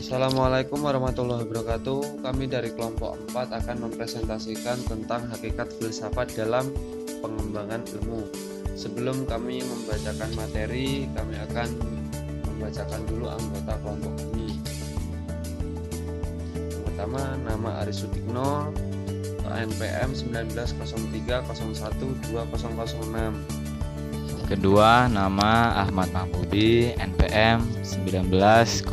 Assalamualaikum warahmatullahi wabarakatuh. Kami dari kelompok 4 akan mempresentasikan tentang hakikat filsafat dalam pengembangan ilmu. Sebelum kami membacakan materi, kami akan membacakan dulu anggota kelompok kami. Yang pertama, nama Aris Sutikno, NPM 1903012006. Kedua, nama Ahmad Mahmudi, NPM 1903011006.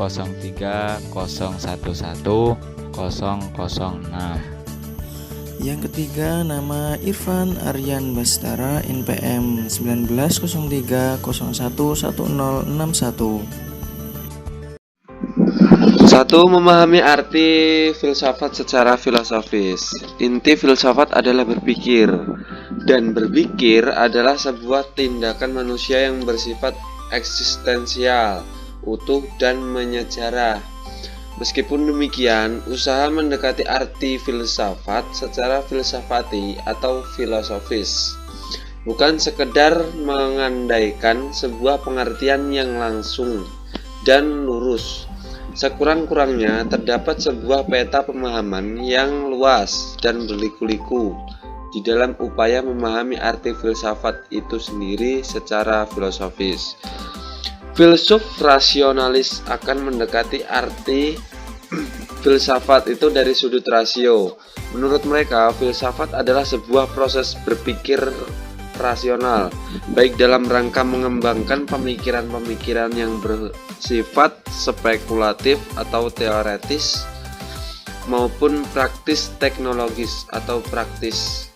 Yang ketiga, nama Irfan Aryan Bastara, NPM 1903011061. 1. Memahami arti filsafat secara filosofis. Inti filsafat adalah berpikir, dan berpikir adalah sebuah tindakan manusia yang bersifat eksistensial, utuh, dan menyejarah. Meskipun demikian, usaha mendekati arti filsafat secara filsafati atau filosofis bukan sekedar mengandaikan sebuah pengertian yang langsung dan lurus. Sekurang-kurangnya terdapat sebuah peta pemahaman yang luas dan berliku-liku di dalam upaya memahami arti filsafat itu sendiri secara filosofis. Filsuf rasionalis akan mendekati arti filsafat itu dari sudut rasio. Menurut mereka, filsafat adalah sebuah proses berpikir rasional, baik dalam rangka mengembangkan pemikiran-pemikiran yang bersifat spekulatif atau teoretis, maupun praktis teknologis atau praktis.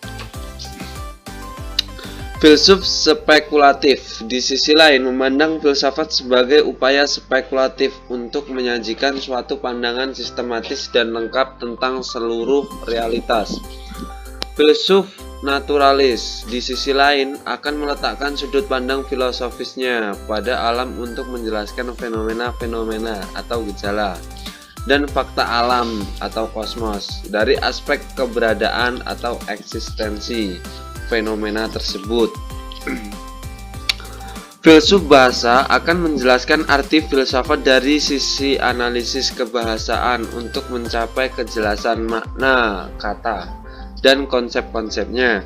Filsuf spekulatif di sisi lain memandang filsafat sebagai upaya spekulatif untuk menyajikan suatu pandangan sistematis dan lengkap tentang seluruh realitas. Filsuf naturalis di sisi lain akan meletakkan sudut pandang filosofisnya pada alam untuk menjelaskan fenomena-fenomena atau gejala dan fakta alam atau kosmos dari aspek keberadaan atau eksistensi fenomena tersebut. Filsuf bahasa akan menjelaskan arti filsafat dari sisi analisis kebahasaan untuk mencapai kejelasan makna kata dan konsep-konsepnya.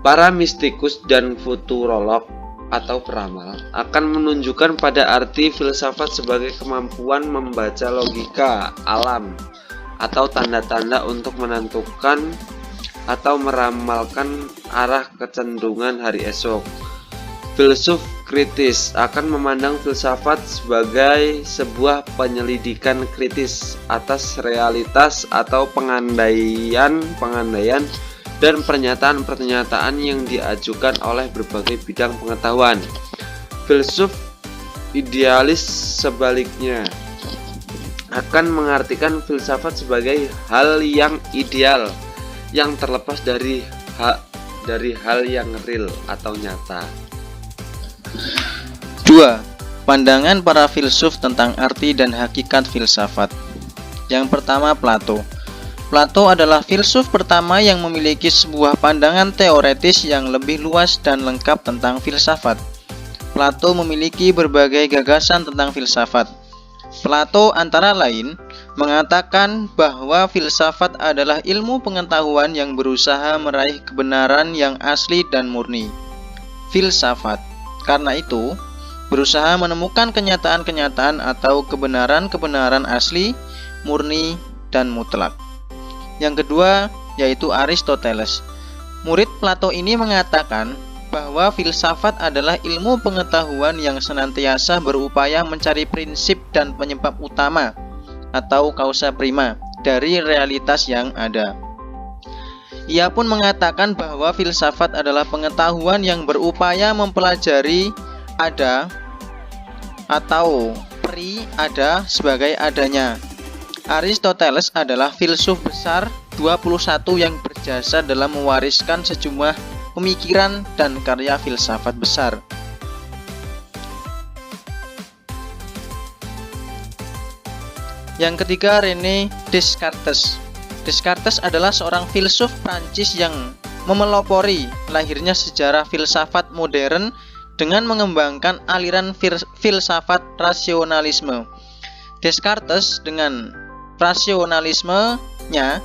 Para mistikus dan futurolog atau peramal akan menunjukkan pada arti filsafat sebagai kemampuan membaca logika alam atau tanda-tanda untuk menentukan atau meramalkan arah kecenderungan hari esok. Filsuf kritis akan memandang filsafat sebagai sebuah penyelidikan kritis atas realitas atau pengandaian dan pernyataan-pernyataan yang diajukan oleh berbagai bidang pengetahuan. Filsuf idealis sebaliknya akan mengartikan filsafat sebagai hal yang ideal yang terlepas dari hal yang real atau nyata. 2. Pandangan para filsuf tentang arti dan hakikat filsafat. Yang pertama, Plato. Plato adalah filsuf pertama yang memiliki sebuah pandangan teoretis yang lebih luas dan lengkap tentang filsafat. Plato memiliki berbagai gagasan tentang filsafat. Plato antara lain mengatakan bahwa filsafat adalah ilmu pengetahuan yang berusaha meraih kebenaran yang asli dan murni. Filsafat, karena itu, berusaha menemukan kenyataan-kenyataan atau kebenaran-kebenaran asli, murni, dan mutlak. Yang kedua, yaitu Aristoteles. Murid Plato ini mengatakan bahwa filsafat adalah ilmu pengetahuan yang senantiasa berupaya mencari prinsip dan penyebab utama atau causa prima dari realitas yang ada. Ia pun mengatakan bahwa filsafat adalah pengetahuan yang berupaya mempelajari ada atau pri ada sebagai adanya. Aristoteles adalah filsuf besar 21 yang berjasa dalam mewariskan sejumlah pemikiran dan karya filsafat besar. Yang ketiga, René Descartes. Descartes adalah seorang filsuf Prancis yang memelopori lahirnya sejarah filsafat modern dengan mengembangkan aliran filsafat rasionalisme. Descartes dengan rasionalismenya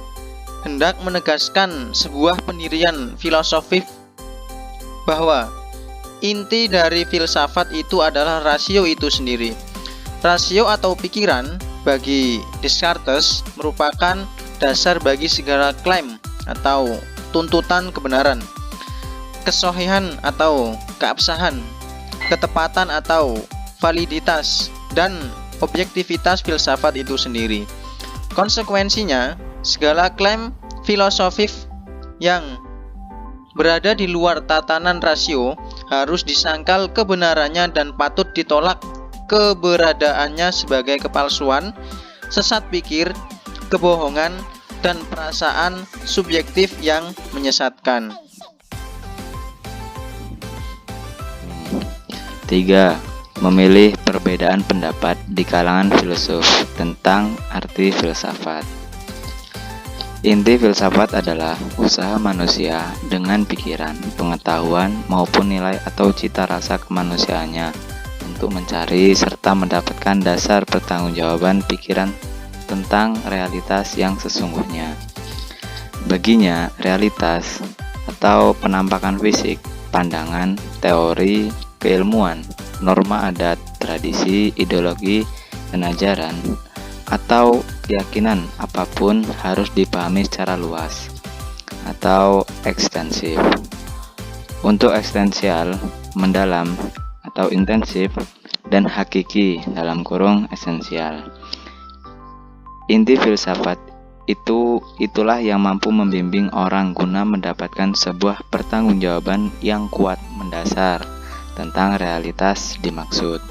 hendak menegaskan sebuah pendirian filosofis bahwa inti dari filsafat itu adalah rasio itu sendiri. Rasio atau pikiran bagi Descartes merupakan dasar bagi segala klaim atau tuntutan kebenaran, kesohihan atau keabsahan, ketepatan atau validitas, dan objektivitas filsafat itu sendiri. Konsekuensinya, segala klaim filosofis yang berada di luar tatanan rasio harus disangkal kebenarannya dan patut ditolak keberadaannya sebagai kepalsuan, sesat pikir, kebohongan, dan perasaan subjektif yang menyesatkan. 3. Memilih perbedaan pendapat di kalangan filsuf tentang arti filsafat. Inti filsafat adalah usaha manusia dengan pikiran, pengetahuan, maupun nilai atau cita rasa kemanusiaannya untuk mencari serta mendapatkan dasar pertanggungjawaban pikiran tentang realitas yang sesungguhnya. Baginya, realitas atau penampakan fisik, pandangan, teori, keilmuan, norma adat, tradisi, ideologi, dan ajaran atau keyakinan apapun harus dipahami secara luas atau ekstensif. Untuk ekstensial, mendalam atau intensif, dan hakiki (esensial). Inti filsafat itulah yang mampu membimbing orang guna mendapatkan sebuah pertanggungjawaban yang kuat mendasar tentang realitas dimaksud.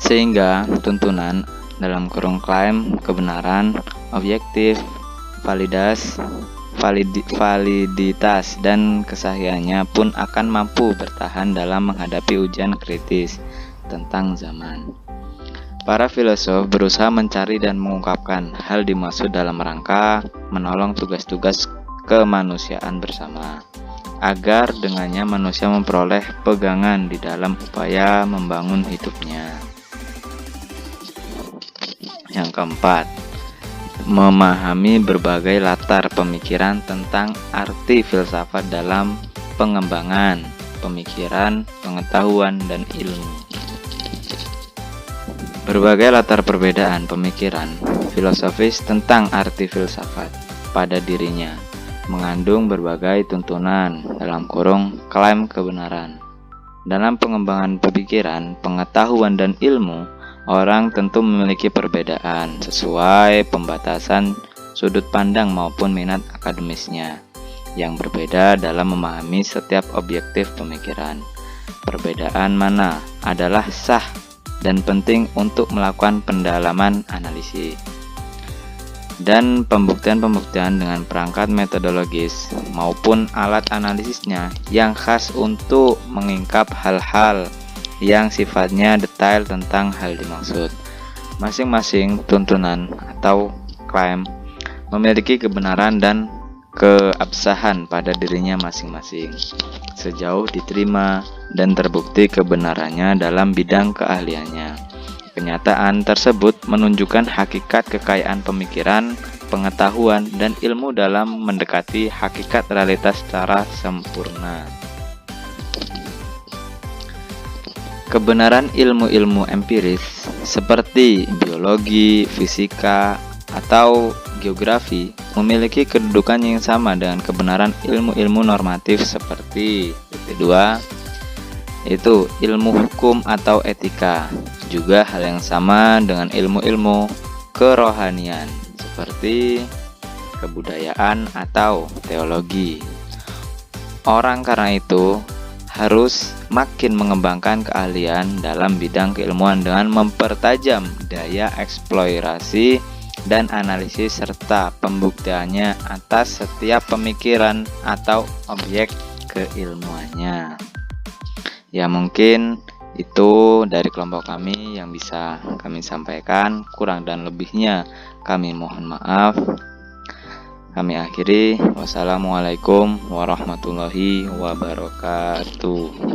Sehingga tuntunan (klaim kebenaran, objektif, validitas, dan kesahihannya pun akan mampu bertahan dalam menghadapi ujian kritis tentang zaman. Para filosof berusaha mencari dan mengungkapkan hal dimaksud dalam rangka menolong tugas-tugas kemanusiaan bersama, agar dengannya manusia memperoleh pegangan di dalam upaya membangun hidupnya. Yang keempat, memahami berbagai latar pemikiran tentang arti filsafat dalam pengembangan pemikiran, pengetahuan, dan ilmu. Berbagai latar perbedaan pemikiran filosofis tentang arti filsafat pada dirinya mengandung berbagai tuntunan (klaim kebenaran). Dalam pengembangan pemikiran, pengetahuan, dan ilmu, orang tentu memiliki perbedaan sesuai pembatasan sudut pandang maupun minat akademisnya yang berbeda dalam memahami setiap objektif pemikiran. Perbedaan mana adalah sah dan penting untuk melakukan pendalaman analisis dan pembuktian-pembuktian dengan perangkat metodologis maupun alat analisisnya yang khas untuk mengungkap hal-hal yang sifatnya detail tentang hal dimaksud. Masing-masing tuntunan atau klaim memiliki kebenaran dan keabsahan pada dirinya masing-masing, sejauh diterima dan terbukti kebenarannya dalam bidang keahliannya. Kenyataan tersebut menunjukkan hakikat kekayaan pemikiran, pengetahuan, dan ilmu dalam mendekati hakikat realitas secara sempurna. Kebenaran ilmu-ilmu empiris seperti biologi, fisika, atau geografi memiliki kedudukan yang sama dengan kebenaran ilmu-ilmu normatif seperti 2. Itu ilmu hukum atau etika. Juga hal yang sama dengan ilmu-ilmu kerohanian seperti kebudayaan atau teologi. Orang karena itu harus makin mengembangkan keahlian dalam bidang keilmuan dengan mempertajam daya eksplorasi dan analisis serta pembuktiannya atas setiap pemikiran atau objek keilmuannya. Ya, mungkin itu dari kelompok kami yang bisa kami sampaikan. Kurang dan lebihnya kami mohon maaf. Kami akhiri. Wassalamualaikum warahmatullahi wabarakatuh.